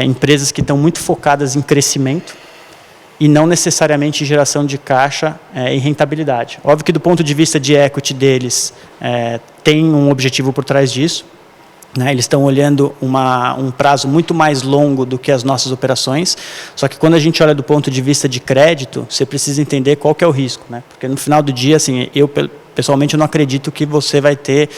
empresas que estão muito focadas em crescimento e não necessariamente em geração de caixa e rentabilidade. Óbvio que do ponto de vista de equity deles, tem um objetivo por trás disso, né? Eles estão olhando um prazo muito mais longo do que as nossas operações, só que quando a gente olha do ponto de vista de crédito, você precisa entender qual que é o risco, né? Porque no final do dia, assim, eu pessoalmente não acredito que você vai ter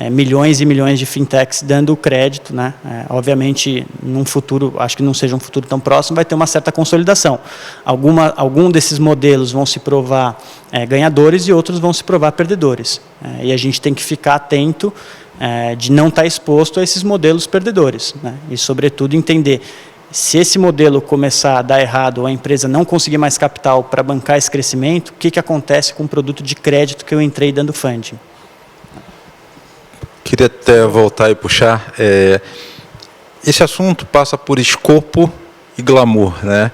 milhões e milhões de fintechs dando crédito, né? Obviamente, num futuro, acho que não seja um futuro tão próximo, vai ter uma certa consolidação. Algum desses modelos vão se provar ganhadores e outros vão se provar perdedores. E a gente tem que ficar atento de não estar exposto a esses modelos perdedores, né? E, sobretudo, entender se esse modelo começar a dar errado ou a empresa não conseguir mais capital para bancar esse crescimento, o que acontece com o produto de crédito que eu entrei dando funding. Queria até voltar e puxar. esse assunto passa por escopo e glamour, né?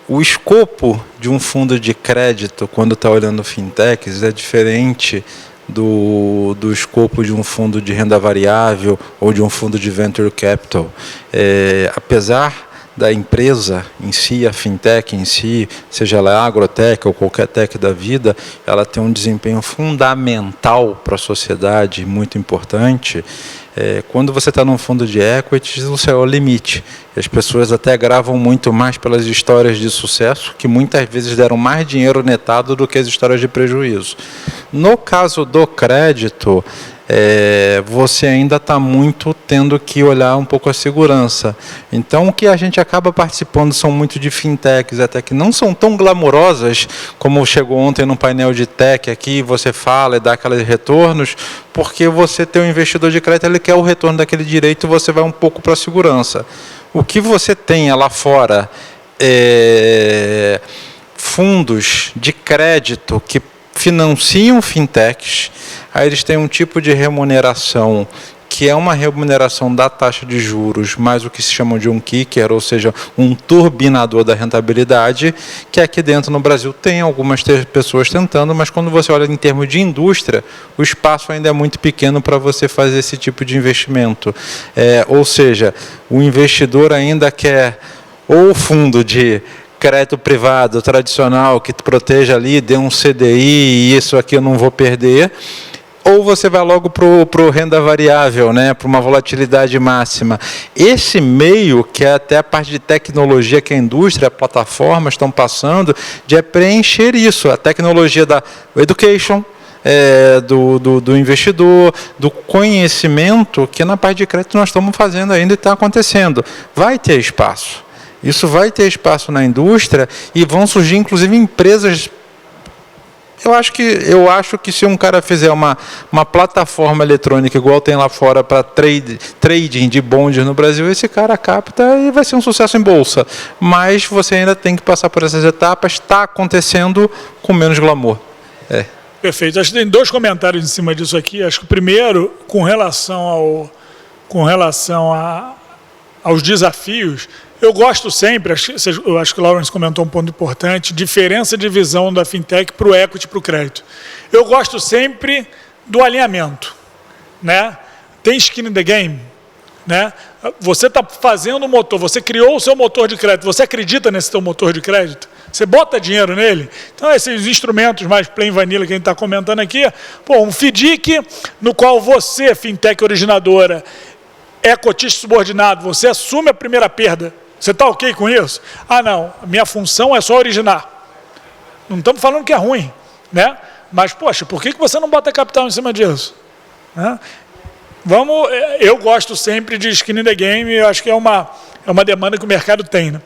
O escopo de um fundo de crédito, quando está olhando fintechs, é diferente do escopo de um fundo de renda variável ou de um fundo de venture capital. Apesar da empresa em si, a fintech em si, seja ela agrotech ou qualquer tech da vida, ela tem um desempenho fundamental para a sociedade, muito importante. Quando você está num fundo de equities, o céu é o limite. As pessoas até gravam muito mais pelas histórias de sucesso, que muitas vezes deram mais dinheiro netado do que as histórias de prejuízo. No caso do crédito, você ainda está muito tendo que olhar um pouco a segurança. Então, o que a gente acaba participando são muito de fintechs, até que não são tão glamurosas, como chegou ontem no painel de tech aqui, você fala e dá aqueles retornos, porque você tem um investidor de crédito, ele quer o retorno daquele direito, você vai um pouco para a segurança. O que você tem lá fora fundos de crédito que financiam fintechs, aí eles têm um tipo de remuneração que é uma remuneração da taxa de juros, mais o que se chama de um kicker, ou seja, um turbinador da rentabilidade, que aqui dentro no Brasil tem algumas pessoas tentando, mas quando você olha em termos de indústria, o espaço ainda é muito pequeno para você fazer esse tipo de investimento. Ou seja, o investidor ainda quer ou fundo de crédito privado tradicional que proteja ali, dê um CDI e isso aqui eu não vou perder, ou você vai logo para o renda variável, né, para uma volatilidade máxima. Esse meio, que é até a parte de tecnologia que a indústria, a plataforma estão passando, de preencher isso, a tecnologia da education, do investidor, do conhecimento, que na parte de crédito nós estamos fazendo ainda e está acontecendo. Vai ter espaço. Isso vai ter espaço na indústria e vão surgir, inclusive, empresas. Eu acho que se um cara fizer uma plataforma eletrônica igual tem lá fora para trading de bondes no Brasil, esse cara capta e vai ser um sucesso em bolsa. Mas você ainda tem que passar por essas etapas, está acontecendo com menos glamour. Perfeito. Acho que tem dois comentários em cima disso aqui. Acho que o primeiro, com relação aos desafios, eu gosto sempre, eu acho que o Lawrence comentou um ponto importante, diferença de visão da fintech para o equity e para o crédito. Eu gosto sempre do alinhamento, né? Tem skin in the game, né? Você está fazendo um motor, você criou o seu motor de crédito, você acredita nesse seu motor de crédito? Você bota dinheiro nele? Então, esses instrumentos mais plain vanilla que a gente está comentando aqui, um FDIC, no qual você, fintech originadora, é cotista subordinado, você assume a primeira perda. Você está ok com isso? Ah, não, a minha função é só originar. Não estamos falando que é ruim, né? Mas, poxa, por que você não bota capital em cima disso? Né? Eu gosto sempre de skin in the game, eu acho que é uma demanda que o mercado tem. Né?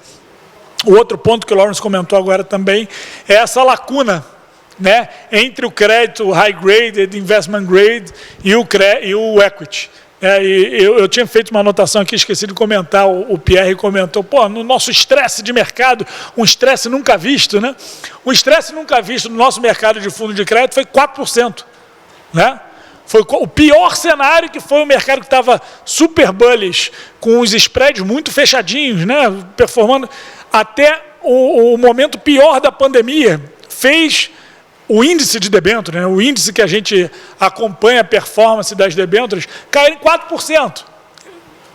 O outro ponto que o Lawrence comentou agora também é essa lacuna, né, entre o crédito high grade, investment grade e o equity. Eu tinha feito uma anotação aqui, esqueci de comentar, o Pierre comentou, no nosso estresse de mercado, um estresse nunca visto, né? O estresse nunca visto no nosso mercado de fundo de crédito foi 4%, né? Foi o pior cenário, que foi o mercado que estava super bullish, com os spreads muito fechadinhos, né? Performando até o momento pior da pandemia, fez o índice de debêntures, né, o índice que a gente acompanha a performance das debêntures, caiu em 4%.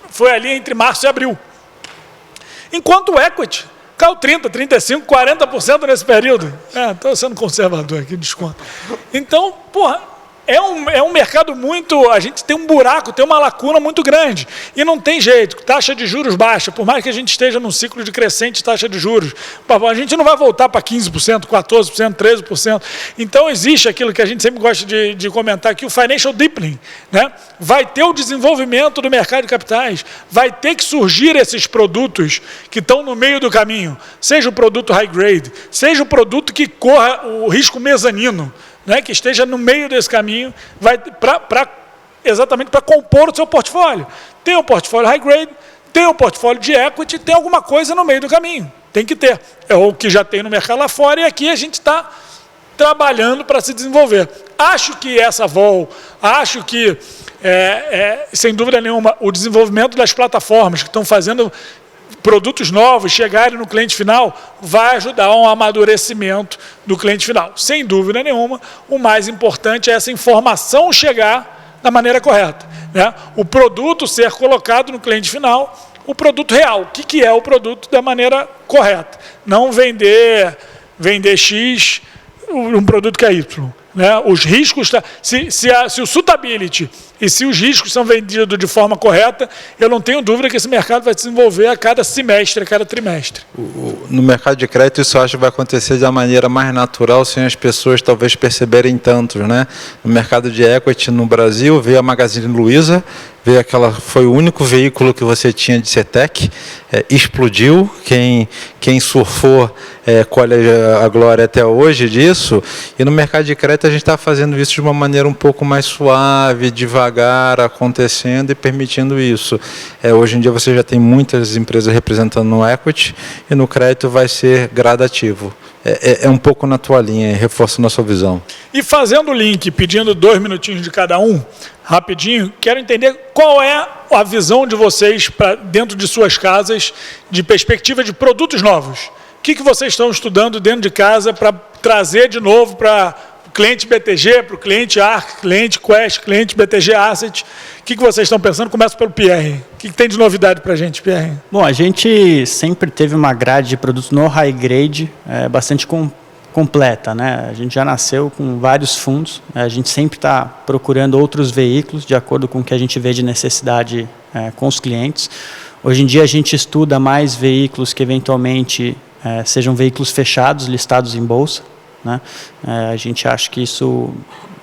Foi ali entre março e abril. Enquanto o equity caiu 30%, 35%, 40% nesse período. Estou sendo conservador aqui, desconto. Então, é um mercado muito... A gente tem um buraco, tem uma lacuna muito grande. E não tem jeito. Taxa de juros baixa, por mais que a gente esteja num ciclo de crescente taxa de juros, a gente não vai voltar para 15%, 14%, 13%. Então, existe aquilo que a gente sempre gosta de comentar aqui, o financial deepening. Né? Vai ter o desenvolvimento do mercado de capitais. Vai ter que surgir esses produtos que estão no meio do caminho. Seja o produto high grade, seja o produto que corra o risco mezanino, né, que esteja no meio desse caminho, exatamente para compor o seu portfólio. Tem o portfólio high grade, tem o portfólio de equity, tem alguma coisa no meio do caminho. Tem que ter. É o que já tem no mercado lá fora e aqui a gente está trabalhando para se desenvolver. Acho que essa vol, acho que sem dúvida nenhuma, o desenvolvimento das plataformas que estão fazendo produtos novos chegarem no cliente final vai ajudar a um amadurecimento do cliente final. Sem dúvida nenhuma, o mais importante é essa informação chegar da maneira correta, né? O produto ser colocado no cliente final, o produto real. O que é o produto da maneira correta? Não vender X, um produto que é Y. Né? Os riscos, se o suitability e se os riscos são vendidos de forma correta, eu não tenho dúvida que esse mercado vai se desenvolver a cada semestre, a cada trimestre. No mercado de crédito, isso eu acho que vai acontecer da maneira mais natural, sem as pessoas talvez perceberem tanto, né? No mercado de equity no Brasil, veio a Magazine Luiza, foi o único veículo que você tinha de CETEC, explodiu, quem surfou colhe a glória até hoje disso, e no mercado de crédito a gente está fazendo isso de uma maneira um pouco mais suave, devagar, acontecendo e permitindo isso. Hoje em dia você já tem muitas empresas representando no equity, e no crédito vai ser gradativo. É um pouco na tua linha, reforçando a sua visão. E fazendo o link, pedindo 2 minutinhos de cada um, rapidinho, quero entender qual é a visão de vocês para dentro de suas casas, de perspectiva de produtos novos. O que vocês estão estudando dentro de casa para trazer de novo para o cliente BTG, para o cliente ARC, cliente Quest, cliente BTG Asset? O que vocês estão pensando? Começa pelo Pierre. O que tem de novidade para a gente, Pierre? Bom, a gente sempre teve uma grade de produtos no high grade bastante completa, né? A gente já nasceu com vários fundos, a gente sempre está procurando outros veículos de acordo com o que a gente vê de necessidade com os clientes. Hoje em dia a gente estuda mais veículos que eventualmente sejam veículos fechados, listados em bolsa, né? A gente acha que isso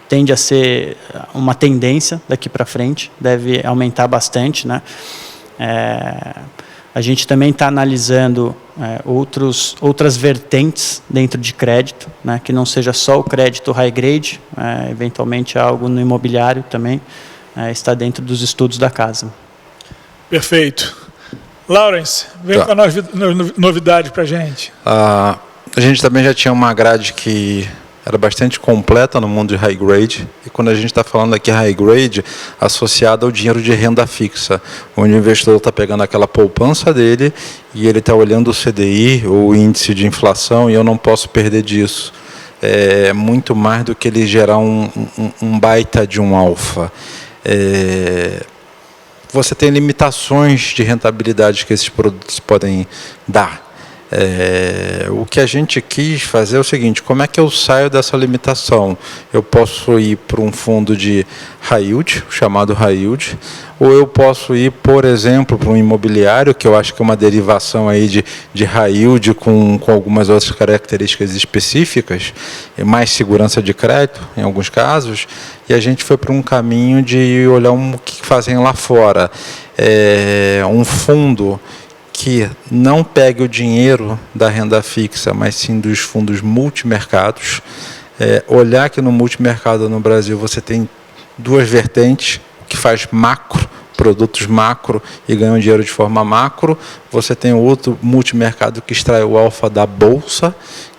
tende a ser uma tendência daqui para frente, deve aumentar bastante, né? A gente também está analisando outras vertentes dentro de crédito, né, que não seja só o crédito high grade, eventualmente algo no imobiliário também está dentro dos estudos da casa. Perfeito. Lawrence, vem com a novidade para a gente. A gente também já tinha uma grade que era bastante completa no mundo de high grade, e quando a gente está falando aqui high grade, associado ao dinheiro de renda fixa, onde o investidor está pegando aquela poupança dele e ele está olhando o CDI, ou o índice de inflação, e eu não posso perder disso. É muito mais do que ele gerar um baita de um alfa. Você tem limitações de rentabilidade que esses produtos podem dar. O que a gente quis fazer é o seguinte: como é que eu saio dessa limitação? Eu posso ir para um fundo de high yield, chamado high yield, ou eu posso ir, por exemplo, para um imobiliário, que eu acho que é uma derivação aí de high yield com algumas outras características específicas, mais segurança de crédito, em alguns casos, e a gente foi para um caminho de olhar o que fazem lá fora. Um fundo que não pegue o dinheiro da renda fixa, mas sim dos fundos multimercados. Olhar que no multimercado no Brasil você tem 2 vertentes, que faz macro, produtos macro e ganham dinheiro de forma macro. Você tem outro multimercado que extrai o alfa da bolsa,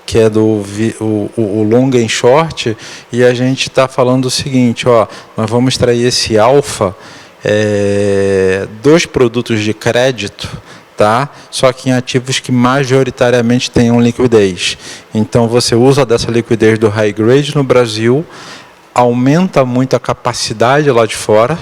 que é o long and short, e a gente está falando o seguinte, nós vamos extrair esse alfa dos produtos de crédito, tá? Só que em ativos que majoritariamente tenham liquidez. Então você usa dessa liquidez do high grade no Brasil, aumenta muito a capacidade lá de fora.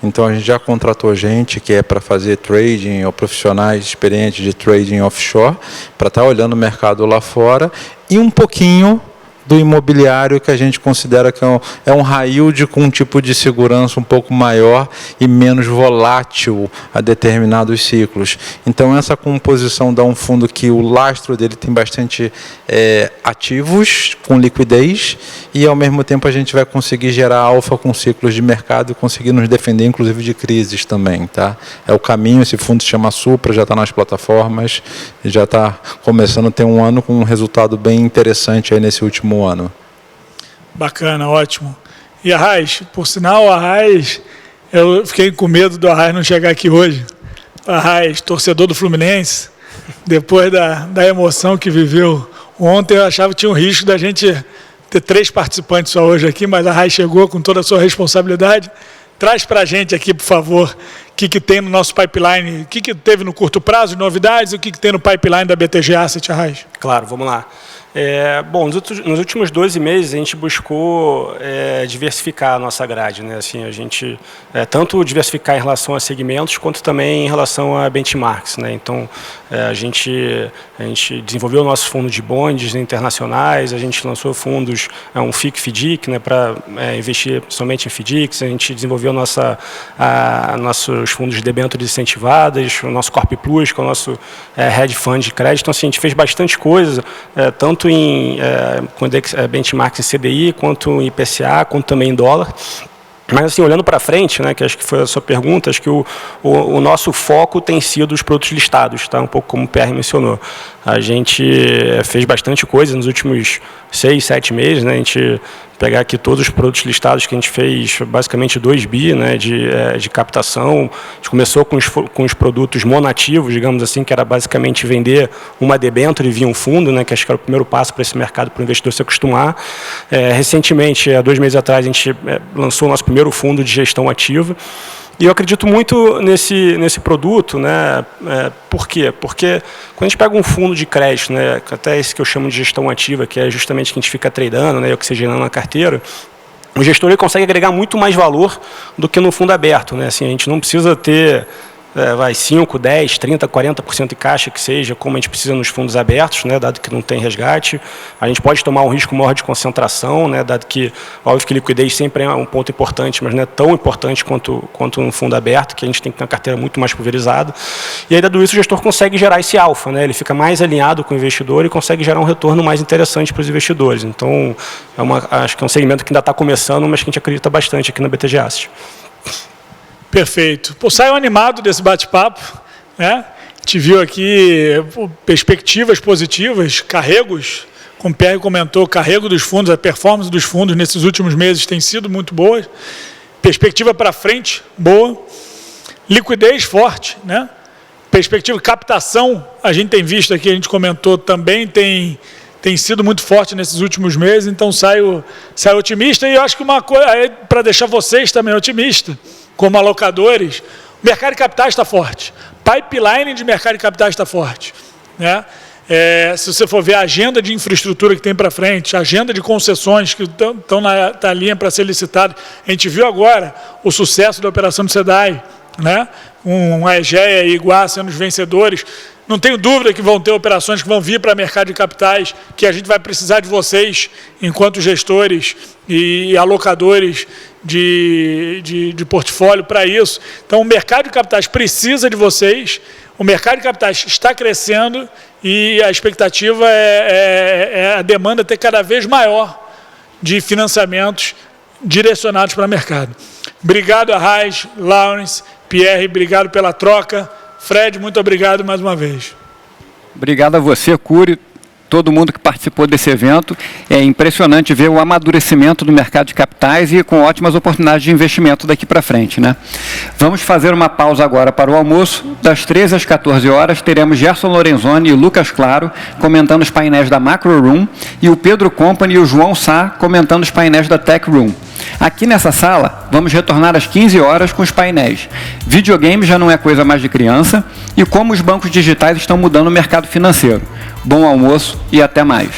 Então a gente já contratou gente que é para fazer trading, ou profissionais experientes de trading offshore, para estar olhando o mercado lá fora, e um pouquinho do imobiliário, que a gente considera que é um high yield com um tipo de segurança um pouco maior e menos volátil a determinados ciclos. Então essa composição dá um fundo que o lastro dele tem bastante ativos com liquidez, e ao mesmo tempo a gente vai conseguir gerar alfa com ciclos de mercado e conseguir nos defender inclusive de crises também, tá? É o caminho. Esse fundo se chama Supra, já está nas plataformas e já está começando a ter um ano com um resultado bem interessante aí nesse último ano. Bacana, ótimo. E a Arraes, por sinal, a Arraes, eu fiquei com medo do Arraes não chegar aqui hoje. A Arraes, torcedor do Fluminense, depois da emoção que viveu ontem, eu achava que tinha um risco da gente ter 3 participantes só hoje aqui, mas a Arraes chegou com toda a sua responsabilidade. traz para a gente aqui, por favor, o que tem no nosso pipeline, o que teve no curto prazo de novidades e o que tem no pipeline da BTG Asset, Arraes. Claro, vamos lá. Bom, nos últimos 12 meses a gente buscou diversificar a nossa grade, né? Assim, a gente tanto diversificar em relação a segmentos quanto também em relação a benchmarks, né? Então a gente desenvolveu o nosso fundo de bonds internacionais, a gente lançou fundos, um FIC-FDIC, né, para investir somente em FDICs, a gente desenvolveu nossos fundos de debêntures incentivadas, o nosso Corp Plus, que é o nosso hedge fund de crédito. Então assim, a gente fez bastante coisa, tanto em benchmarks em CDI, quanto em IPCA, quanto também em dólar. Mas, assim, olhando para frente, né, que acho que foi a sua pergunta, acho que o nosso foco tem sido os produtos listados, tá? Um pouco como o PR mencionou. A gente fez bastante coisa nos últimos 6, 7 meses, né? A gente pegar aqui todos os produtos listados que a gente fez, basicamente 2 bi, né, de captação. A gente começou com os produtos monativos, digamos assim, que era basicamente vender uma debênture e vir um fundo, né, que acho que era o primeiro passo para esse mercado, para o investidor se acostumar. Recentemente, há 2 meses atrás, a gente lançou o nosso primeiro fundo de gestão ativa. E eu acredito muito nesse produto, né? Por quê? Porque quando a gente pega um fundo de crédito, né, até esse que eu chamo de gestão ativa, que é justamente que a gente fica tradando, né, oxigenando na carteira, o gestor ele consegue agregar muito mais valor do que no fundo aberto, né? Assim, a gente não precisa ter 5, 10, 30, 40% de caixa que seja, como a gente precisa nos fundos abertos, né, dado que não tem resgate. A gente pode tomar um risco maior de concentração, né, dado que, óbvio que liquidez sempre é um ponto importante, mas não é tão importante quanto um fundo aberto, que a gente tem que ter uma carteira muito mais pulverizada. E aí, dado isso, o gestor consegue gerar esse alfa, né, ele fica mais alinhado com o investidor e consegue gerar um retorno mais interessante para os investidores. Então, acho que é um segmento que ainda está começando, mas que a gente acredita bastante aqui na BTG Asset. Perfeito. Saiu animado desse bate-papo, né? Te viu aqui perspectivas positivas, carregos, como o Pierre comentou, carrego dos fundos, a performance dos fundos nesses últimos meses tem sido muito boa, perspectiva para frente boa, liquidez forte, né? Perspectiva de captação, a gente tem visto aqui, a gente comentou também, tem sido muito forte nesses últimos meses, então saio otimista. E eu acho que uma coisa, para deixar vocês também otimistas, como alocadores, o mercado de capitais está forte, pipeline de mercado de capitais está forte, né? Se você for ver a agenda de infraestrutura que tem para frente, a agenda de concessões que estão na linha para ser licitada, a gente viu agora o sucesso da operação do SEDAI, né? A Egea e Iguá sendo os vencedores. Não tenho dúvida que vão ter operações que vão vir para o mercado de capitais, que a gente vai precisar de vocês, enquanto gestores e alocadores de portfólio para isso. Então, o mercado de capitais precisa de vocês, o mercado de capitais está crescendo e a expectativa é a demanda ter cada vez maior de financiamentos direcionados para o mercado. Obrigado, Arraes, Laurence, Pierre, obrigado pela troca. Fred, muito obrigado mais uma vez. Obrigado a você, Cury, todo mundo que participou desse evento. É impressionante ver o amadurecimento do mercado de capitais e com ótimas oportunidades de investimento daqui para frente, né? Vamos fazer uma pausa agora para o almoço. Das 13 às 14 horas, teremos Gerson Lorenzoni e Lucas Claro comentando os painéis da Macro Room e o Pedro Company e o João Sá comentando os painéis da Tech Room. Aqui nessa sala, vamos retornar às 15 horas com os painéis. Videogame já não é coisa mais de criança e como os bancos digitais estão mudando o mercado financeiro. Bom almoço e até mais.